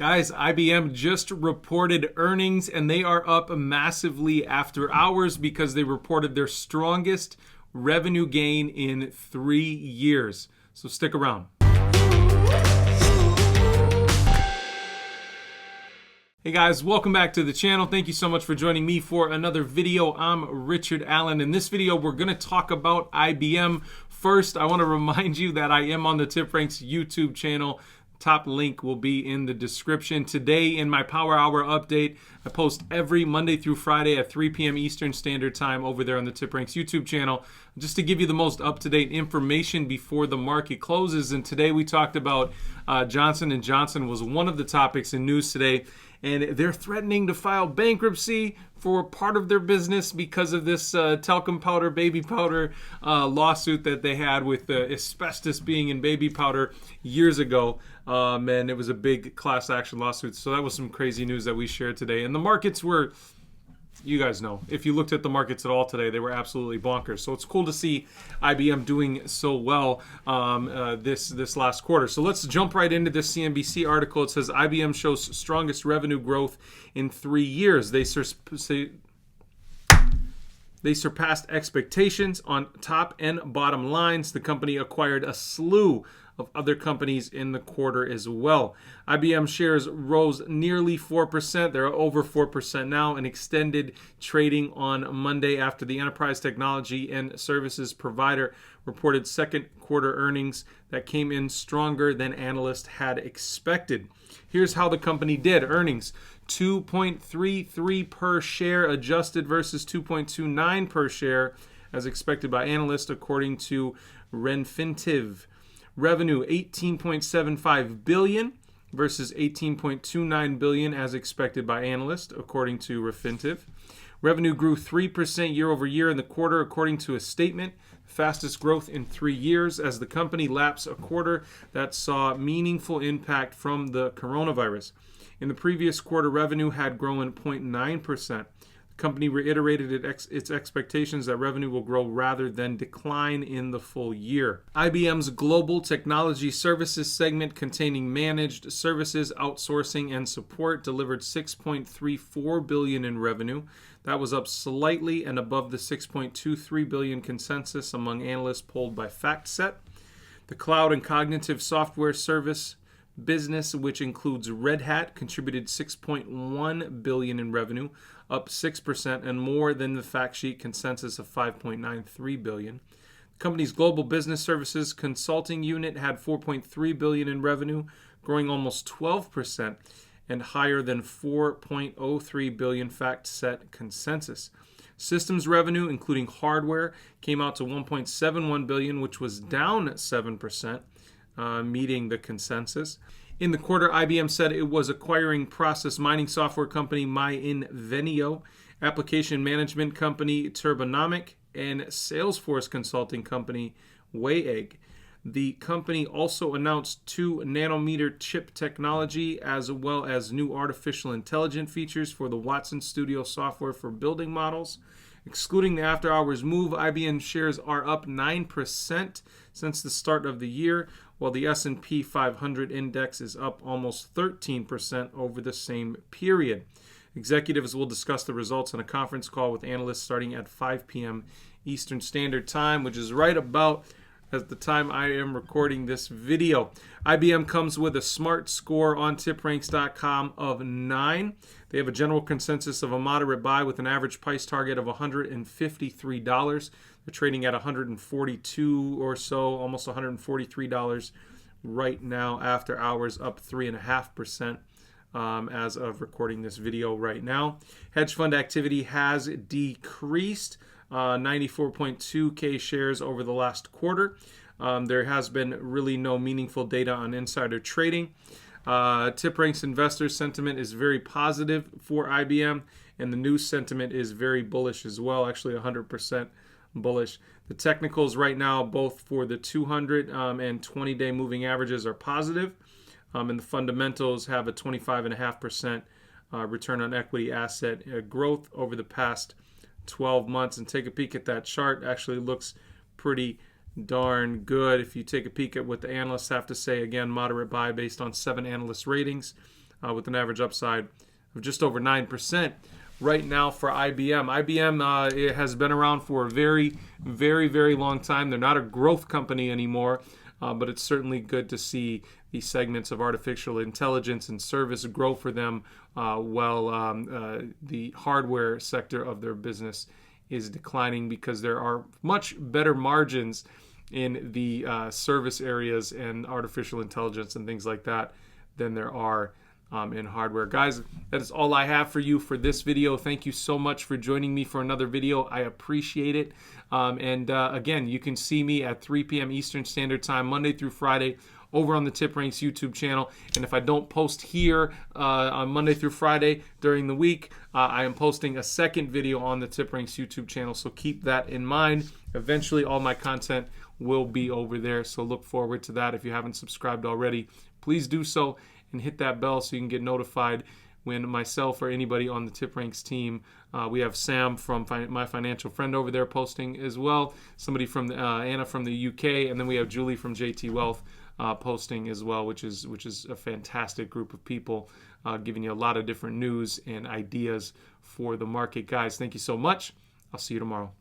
Guys, IBM just reported earnings and they are up massively after hours because they reported their strongest revenue gain in 3 years. So stick around. Hey guys, welcome back to the channel. Thank you so much for joining me for another video. I'm Richard Allan. In this video, we're going to talk about IBM. First, I want to remind you that I am on the TipRanks YouTube channel. Top link will be in the description. Today in my Power Hour update, I post every Monday through Friday at 3 p.m. Eastern Standard Time over there on the TipRanks YouTube channel, just to give you the most up-to-date information before the market closes. And today we talked about Johnson & Johnson was one of the topics in news today, and they're threatening to file bankruptcy for part of their business because of this talcum powder, baby powder lawsuit that they had with asbestos being in baby powder years ago. And it was a big class action lawsuit. So that was some crazy news that we shared today. And the markets were, you guys know, if you looked at the markets at all today, they were absolutely bonkers. So it's cool to see IBM doing so well this last quarter. So let's jump right into this CNBC article. It says IBM shows strongest revenue growth in 3 years. They surpassed expectations on top and bottom lines. The company acquired a slew of other companies in the quarter as well. IBM shares rose nearly 4%. They're over 4% now and extended trading on Monday after the enterprise technology and services provider reported second quarter earnings that came in stronger than analysts had expected. Here's how the company did. Earnings, $2.33 per share adjusted versus $2.29 per share as expected by analysts according to Refinitiv. Revenue, $18.75 billion versus $18.29 billion as expected by analysts according to Refinitiv. Revenue grew 3% year over year in the quarter according to a statement. Fastest growth in 3 years as the company laps a quarter that saw meaningful impact from the coronavirus. In the previous quarter, revenue had grown 0.9%. The company reiterated its expectations that revenue will grow rather than decline in the full year. IBM's Global Technology Services segment containing managed services, outsourcing, and support delivered $6.34 billion in revenue. That was up slightly and above the $6.23 billion consensus among analysts polled by FactSet. The cloud and cognitive software service business, which includes Red Hat, contributed $6.1 billion in revenue, up 6% and more than the fact sheet consensus of $5.93 billion. The company's global business services consulting unit had $4.3 billion in revenue, growing almost 12% and higher than $4.03 billion FactSet consensus. Systems revenue, including hardware, came out to $1.71 billion, which was down 7%. Meeting the consensus. In the quarter, IBM said it was acquiring process mining software company MyInvenio, application management company Turbonomic, and Salesforce consulting company Wayegg. The company also announced 2-nanometer chip technology as well as new artificial intelligence features for the Watson Studio software for building models. Excluding the after-hours move, IBM shares are up 9% since the start of the year, while the S&P 500 index is up almost 13% over the same period. Executives will discuss the results on a conference call with analysts starting at 5 p.m. Eastern Standard Time, which is right about at the time I am recording this video. IBM comes with a smart score on tipranks.com of 9. They have a general consensus of a moderate buy with an average price target of $153. They're trading at $142 or so, almost $143 right now after hours, up 3.5%. As of recording this video right now. Hedge fund activity has decreased 94.2K shares over the last quarter. There has been really no meaningful data on insider trading. TipRanks investor sentiment is very positive for IBM, and the news sentiment is very bullish as well, actually 100% bullish. The technicals right now, both for the 200 and 20-day moving averages, are positive. And the fundamentals have a 25.5% return on equity asset growth over the past 12 months. And take a peek at that chart. Actually looks pretty darn good. If you take a peek at what the analysts have to say, again, moderate buy based on 7 analyst ratings. with an average upside of just over 9% right now for IBM. IBM it has been around for a very, very, very long time. They're not a growth company anymore, but it's certainly good to see these segments of artificial intelligence and service grow for them while the hardware sector of their business is declining, because there are much better margins in the service areas and artificial intelligence and things like that than there are in hardware. Guys, that is all I have for you for this video. Thank you so much for joining me for another video. I appreciate it. Again, you can see me at 3 p.m. Eastern Standard Time, Monday through Friday, over on the Tip Ranks YouTube channel. And if I don't post here on Monday through Friday during the week, I am posting a second video on the Tip Ranks YouTube channel. So keep that in mind. Eventually, all my content will be over there. So look forward to that. If you haven't subscribed already, please do so and hit that bell so you can get notified when myself or anybody on the Tip Ranks team, we have Sam from My Financial Friend over there posting as well, somebody from Anna from the UK, and then we have Julie from JT Wealth posting as well, which is a fantastic group of people giving you a lot of different news and ideas for the market. Guys, thank you so much. I'll see you tomorrow.